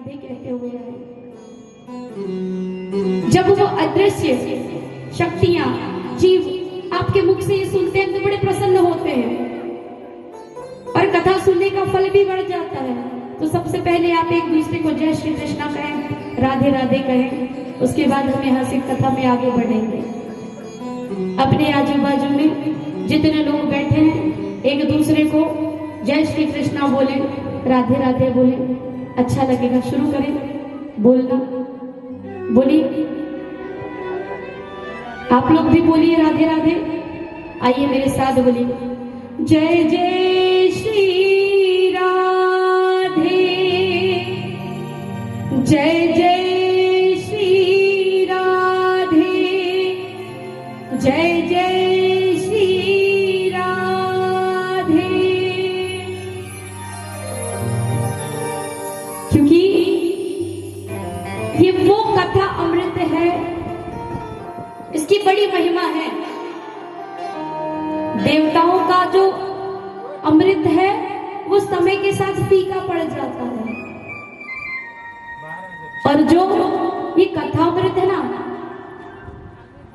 राधे कहते हुए आए। जब वो अदृश्य शक्तियां जीव आपके मुख से ये सुनते हैं तो बड़े प्रसन्न होते हैं और कथा सुनने का फल भी बढ़ जाता है। तो सबसे पहले आप एक दूसरे को जय श्री कृष्णा कहें, राधे राधे कहें, उसके बाद हम यहाँ से कथा में आगे बढ़ेंगे। अपने आजू बाजू में जितने लोग बैठे हैं एक दूसरे को जय श्री कृष्णा बोले, राधे राधे बोले, अच्छा लगेगा। शुरू करें बोलना, बोलिए, आप लोग भी बोलिए राधे राधे। आइए मेरे साथ बोलिए, जय जय श्री राधे, जय जय श्री राधे, जय जय श्री राधे। क्योंकि ये वो कथा अमृत है, इसकी बड़ी महिमा है। देवताओं का जो अमृत है वो समय के साथ फीका पड़ जाता है, और जो ये कथा अमृत है ना,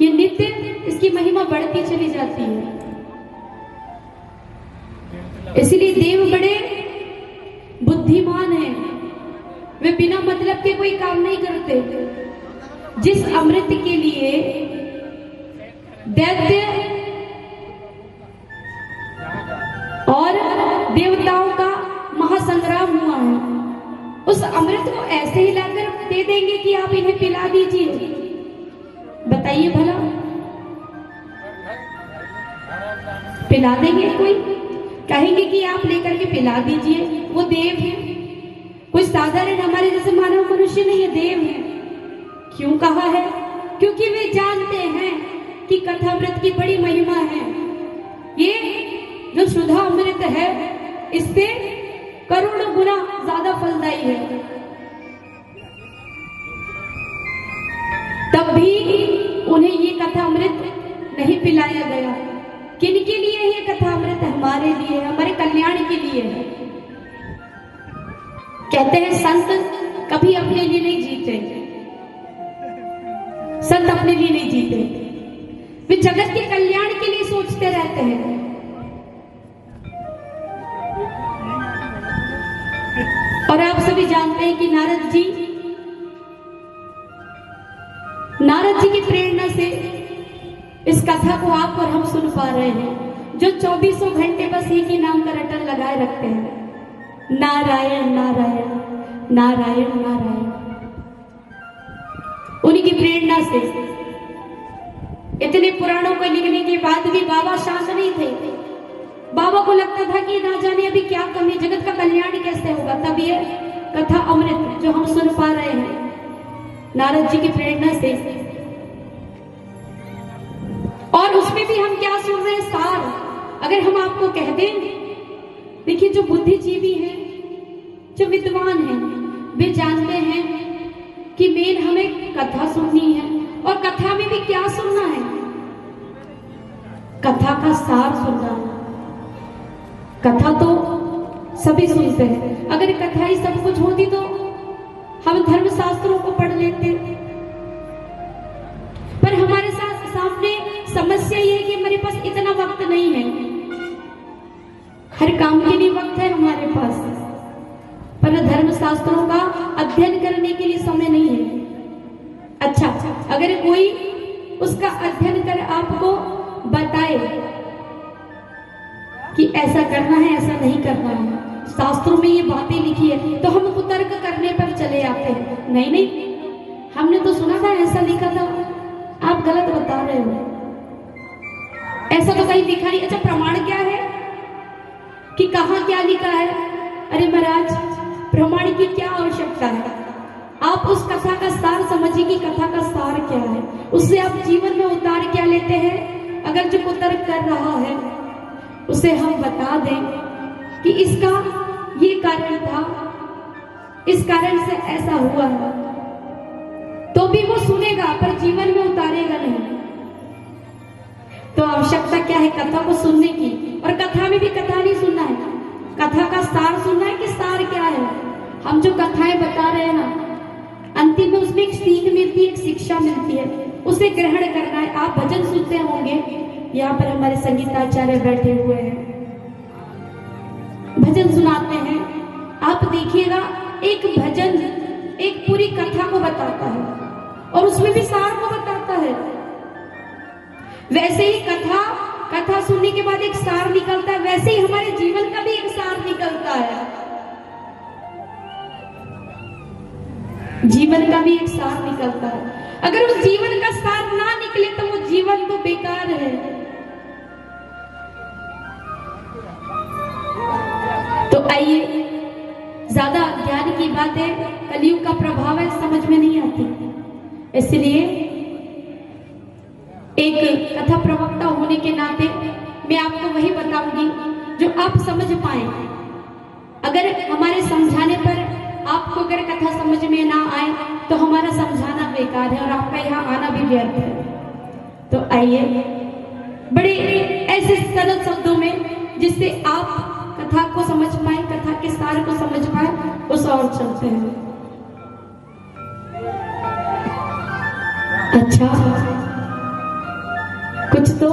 ये नित्य इसकी महिमा बढ़ती चली जाती है। इसलिए देव बड़े बुद्धिमान हैं, वे बिना मतलब के कोई काम नहीं करते। जिस अमृत के लिए दैत्य और देवताओं का महासंग्राम हुआ है, उस अमृत को ऐसे ही लाकर दे देंगे कि आप इन्हें पिला दीजिए। बताइए भला, पिला देंगे? कोई कहेंगे कि आप लेकर के पिला दीजिए। वो देव है, कोई साधारण हमारे जैसे मानव मनुष्य नहीं है, देव है। क्यों कहा है? क्योंकि वे जानते हैं कि कथामृत की बड़ी महिमा है। ये जो सुधा अमृत है इससे करोड़ों गुना ज्यादा फलदायी है। तब भी उन्हें ये कथा अमृत नहीं पिलाया गया। किनके लिए ये कथा अमृत? हमारे लिए, हमारे कल्याण के लिए है। कहते हैं संत कभी अपने लिए नहीं जीते, संत अपने लिए नहीं जीते, वे जगत के कल्याण के लिए सोचते रहते हैं। और आप सभी जानते हैं कि नारद जी की प्रेरणा से इस कथा को आप और हम सुन पा रहे हैं, जो 24 घंटे बस एक ही नाम का रटन लगाए रखते हैं, नारायण नारायण नारायण नारायण। उनकी प्रेरणा से इतने पुराणों को लिखने के बाद भी बाबा शांत नहीं थे। बाबा को लगता था कि ना जाने अभी क्या कमी, जगत का कल्याण कैसे होगा। तब ये कथा अमृत जो हम सुन पा रहे हैं नारद जी की प्रेरणा से, और उसमें भी हम क्या सुन रहे हैं? सार। अगर हम आपको कह दें, देखिए जो बुद्धिजीवी हैं, जो विद्वान हैं, वे जानते हैं कि मेन हमें कथा सुननी है। और कथा में भी क्या सुनना है? कथा का सार सुनना है। कथा तो सभी सुनते हैं, अगर कथा ही सब कुछ होती तो हम धर्म शास्त्रों को पढ़ लेते। पर हमारे सामने समस्या ये है कि हमारे पास इतना वक्त नहीं है। हर काम के लिए वक्त है हमारे पास, पर धर्म शास्त्रों का अध्ययन करने के लिए समय नहीं है। अच्छा, अगर कोई उसका अध्ययन कर आपको बताए कि ऐसा करना है, ऐसा नहीं करना है, शास्त्रों में ये बातें लिखी है, तो हम कुतर्क करने पर चले आते हैं। नहीं नहीं, हमने तो सुना था, ऐसा लिखा था, आप गलत बता रहे हो, ऐसा तो कहीं लिखा नहीं। अच्छा, प्रमाण क्या है कि कहाँ क्या लिखा है? अरे महाराज, प्रमाण की क्या आवश्यकता है? आप उस कथा का सार समझिए कि कथा का सार क्या है, उससे आप जीवन में उतार क्या लेते हैं। अगर जो कुतर्क कर रहा है उसे हम बता दें कि इसका ये कारण था, इस कारण से ऐसा हुआ है, तो भी वो सुनेगा पर जीवन में उतारेगा नहीं। तो आवश्यकता क्या है? कथा को सुनने की। और कथा में भी कथा नहीं सुनना है, कथा का सार सुनना है कि सार क्या है। हम जो कथाएं बता रहे हैं ना, अंतिम में उसमें एक सीख मिलती है, एक शिक्षा मिलती है, उसे ग्रहण करना है। आप भजन सुनते होंगे, यहाँ पर हमारे संगीताचार्य बैठे हुए हैं, भजन सुनाते हैं। आप देखिएगा, एक भजन एक पूरी कथा को बताता है और उसमें भी सार को बताता है। वैसे ही कथा सुनने के बाद एक सार निकलता है, वैसे ही हमारे जीवन का भी एक सार निकलता है। जीवन का भी एक सार निकलता है। अगर उस जीवन का सार ना निकले तो वो जीवन तो बेकार है। तो आइए, ज्यादा ज्ञान की बातें, कलयुग का प्रभाव है, समझ में नहीं आती। इसलिए एक कथा प्रवक्ता होने के नाते मैं आपको वही बताऊंगी जो आप समझ पाए। अगर हमारे समझाने पर आपको अगर कथा समझ में ना आए तो हमारा समझाना बेकार है और आपका यहाँ आना भी व्यर्थ है। तो आइए, बड़े ऐसे सरल शब्दों में जिससे आप कथा को समझ पाए, कथा के सार को समझ पाए, उस और चलते हैं। अच्छा, कुछ तो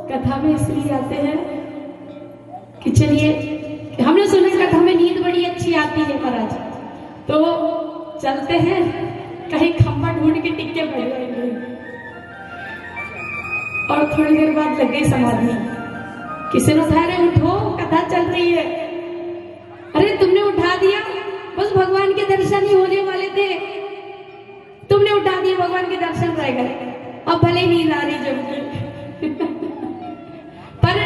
कथा में इसलिए आते हैं कि चलिए, हमने सुना कथा में नींद बड़ी अच्छी आती है महाराज, तो चलते हैं, कहीं खंबा ढूंढ के टिक्के बैठ जाएंगे और थोड़ी देर बाद लग गई समाधि। किसी ने उठाया, उठो कथा चल रही है। अरे तुमने उठा दिया, बस भगवान के दर्शन ही होने वाले थे, तुमने उठा दिया, भगवान के दर्शन रह गए, अब भले नींद आ रही जबकि पर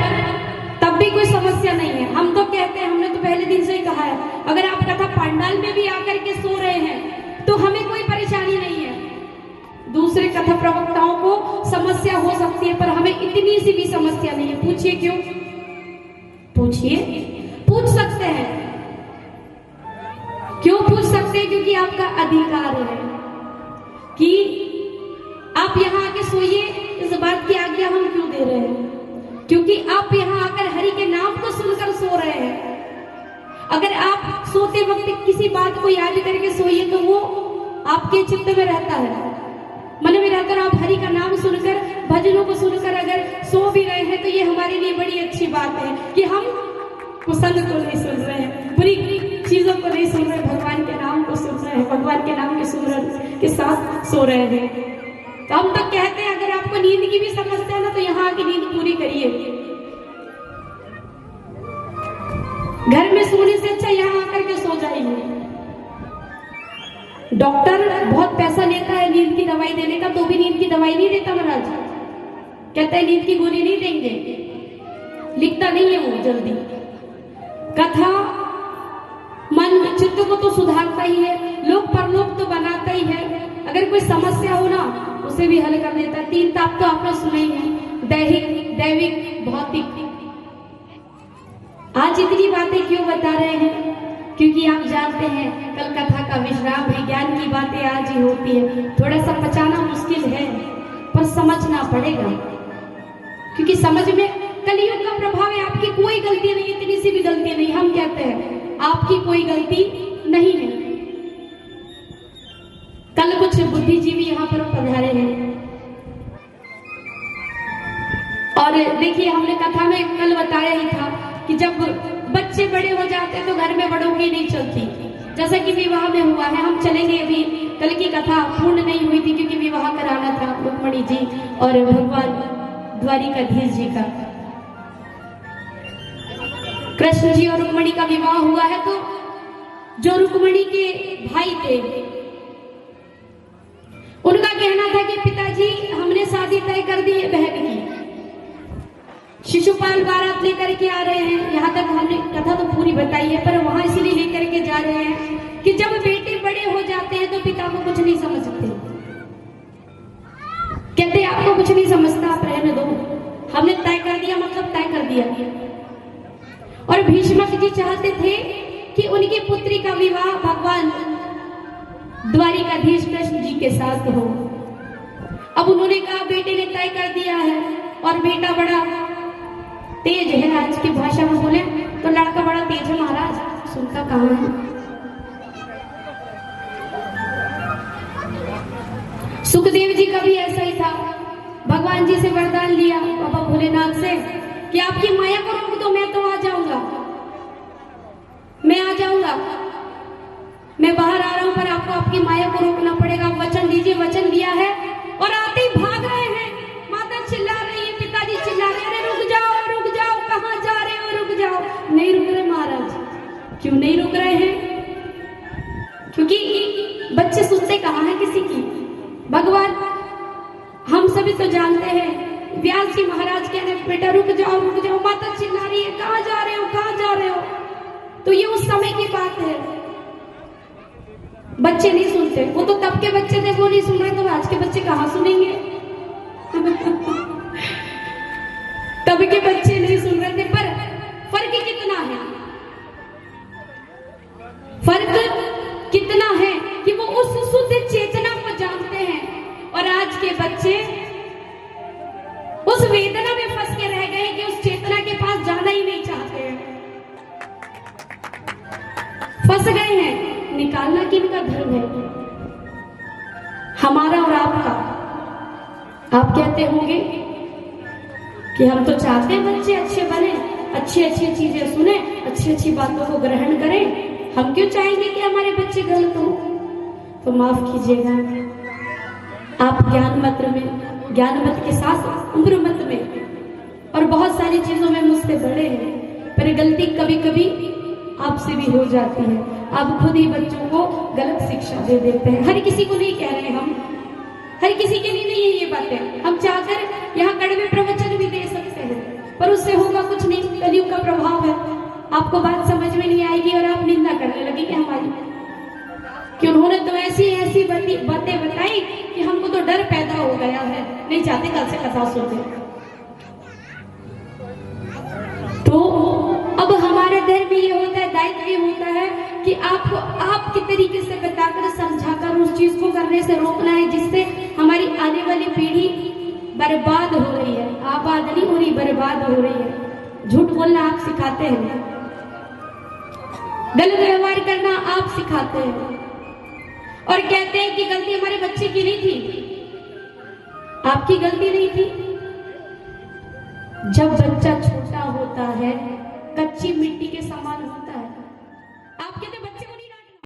तब भी कोई समस्या नहीं है। हम तो कहते हैं, हमने तो पहले दिन से ही कहा है, अगर आप कथा पंडाल में भी आकर के सो रहे हैं तो हमें कोई परेशानी नहीं है। दूसरे कथा प्रवक्ताओं को समस्या हो सकती है, पर हमें इतनी सी भी समस्या नहीं है। पूछिए क्यों? पूछिए, पूछ सकते हैं। क्यों पूछ सकते हैं? क्योंकि आपका अधिकार है कि आप यहाँ आके सोइए। इस बात की आज्ञा हम क्यों दे रहे हैं? क्योंकि आप यहाँ आकर हरि के नाम को सुनकर सो रहे हैं। अगर आप सोते वक्त किसी बात को याद करके सोइए तो वो आपके चित्त में रहता है, मन में रहकर आप हरि का नाम सुनकर, भजनों को सुनकर अगर सो भी रहे हैं तो ये हमारे लिए बड़ी अच्छी बात है कि हम कुसंग को नहीं सुन रहे हैं, बुरी चीजों को नहीं सुन रहे, भगवान के नाम को सुन रहे हैं, भगवान के नाम के सुमरन के साथ सो रहे हैं। तो हम तो कहते हैं, अगर आपको नींद की भी समस्या है ना तो यहाँ आके नींद पूरी करिए। घर में सोने से अच्छा यहाँ आकर के सो जाइए। डॉक्टर बहुत पैसा लेता है नींद की दवाई देने का, तो भी नींद की दवाई नहीं देता महाराज। कहता है नींद की गोली नहीं देंगे, लिखता नहीं है वो जल्दी। कथा मन चित्त को तो सुधारता ही है, लोक परलोक तो बनाता ही है। अगर कोई समस्या हो ना उसे भी हल कर देता है। 3 ताप तो आपने सुने ही है, दैहिक, दैविक, भौतिक। आज इतनी बातें क्यों बता रहे हैं? क्योंकि आप जानते हैं कल कथा का विश्राम है, ज्ञान की बातें आज ही होती है। थोड़ा सा पचाना मुश्किल है पर समझना पड़ेगा, क्योंकि समझ में कलयुग का प्रभाव है। आपकी कोई गलती नहीं, इतनी सी भी गलती नहीं। हम कहते हैं आपकी कोई गलती नहीं है। कल कुछ बुद्धिजीवी यहाँ पर पधारे हैं और देखिए, हमने कथा में कल बताया ही था कि जब बच्चे बड़े हो जाते हैं तो घर में बड़ों की नहीं चलती, जैसा कि विवाह में हुआ है। हम चलेंगे, अभी कल की कथा पूर्ण नहीं हुई थी क्योंकि विवाह कराना था रुक्मणी जी और भगवान द्वारिकाधीश जी का। कृष्ण जी और रुक्मणी का विवाह हुआ है, तो जो रुक्मणी के भाई थे उनका कहना था कि पिताजी हमने शादी तय कर दी है बहन की, शिशुपाल बारात लेकर के आ रहे हैं। यहाँ तक हमने कथा तो पूरी बताई है, पर वहां इसलिए लेकर के जा रहे हैं कि जब बेटे बड़े हो जाते हैं तो पिता को कुछ नहीं समझते। कहते आपको कुछ नहीं समझता, आप रहने दो, हमने तय कर दिया, मतलब तय कर दिया। और भीष्मक जी चाहते थे कि उनकी पुत्री का विवाह भगवान द्वारिकाधीश कृष्ण जी के साथ हो। अब उन्होंने कहा बेटे ने तय कर दिया है और बेटा बड़ा तेज है। आज की भाषा में बोले तो लड़का बड़ा तेज है महाराज, सुनता कहाँ है। सुखदेव जी का भी ऐसा ही था। भगवान जी से वरदान लिया बाबा भोलेनाथ से कि आपकी माया को रोक दो, मैं तो आ जाऊंगा, मैं आ जाऊंगा, मैं बाहर आ रहा हूं, पर आपको आपकी माया को रोकना पड़ेगा। वचन दीजिए। वचन दिया है और आते ही भाग रहे हैं। माता चिल्ला रही है, पिताजी चिल्ला रहे हैं, रुक जाओ, कहां जा रहे हो, रुक जाओ। नहीं रुक रहे महाराज। क्यों नहीं रुक रहे हैं? क्योंकि बच्चे सुनते कहाँ हैं किसी की। भगवान हम सभी तो जानते हैं, व्यास जी महाराज कह रहे बेटा रुक जाओ, माता चिल्ला रही है, कहाँ जा रहे हो, कहाँ जा रहे हो। तो ये उस समय की बात है, बच्चे नहीं सुनते। वो तो तब के बच्चे थे, वो नहीं सुन रहे, तो आज के बच्चे कहाँ सुनेंगे। तब के बच्चे नहीं सुन रहे थे। पर फर्क कितना है, फर्क कितना है कि वो उस शुद्ध चेतना को जानते हैं, और आज के बच्चे उस वेदना में फंस के रह गए कि उस चेतना के पास जाना ही नहीं चाहते हैं, फंस गए हैं। निकालना किनका धर्म है, हमारा और आपका। आप कहते होंगे कि हम तो चाहते हैं बच्चे अच्छे बने, अच्छी अच्छी चीजें सुने, अच्छी अच्छी बातों को ग्रहण करें। हम क्यों चाहेंगे कि हमारे बच्चे गलत हो। तो माफ कीजिएगा, आप ज्ञान मत के साथ उम्र मत में और बहुत सारी चीजों में मुझसे बड़े हैं, पर गलती कभी कभी आपसे भी हो जाती है। आप खुद ही बच्चों को गलत शिक्षा दे देते हैं। हर किसी को नहीं कह रहे हम, हर किसी के लिए नहीं है ये बातें। हम चाहकर यहाँ कड़वे प्रवचन भी दे सकते हैं, पर उससे होगा कुछ नहीं। कलयुग का प्रभाव है, आपको बात समझ में नहीं आएगी और आप निंदा करने लगेंगे हमारी, कि उन्होंने तो ऐसी बातें बताई कि हमको तो डर पैदा हो गया है, नहीं चाहते कल से कथा सुनते। तो अब हमारा धर्म ये होता है, दायित्व ये होता है कि आपको आपके तरीके से बताकर समझाकर उस चीज को करने से रोकना है, जिससे हमारी आने वाली पीढ़ी बर्बाद हो रही है। आबाद नहीं हो रही, बर्बाद हो रही है। झूठ बोलना आप सिखाते हैं, गलत व्यवहार करना आप सिखाते हैं, और कहते हैं कि गलती हमारे बच्चे की नहीं थी, आपकी गलती नहीं थी। जब बच्चा छोटा होता है, कच्ची मिट्टी के समान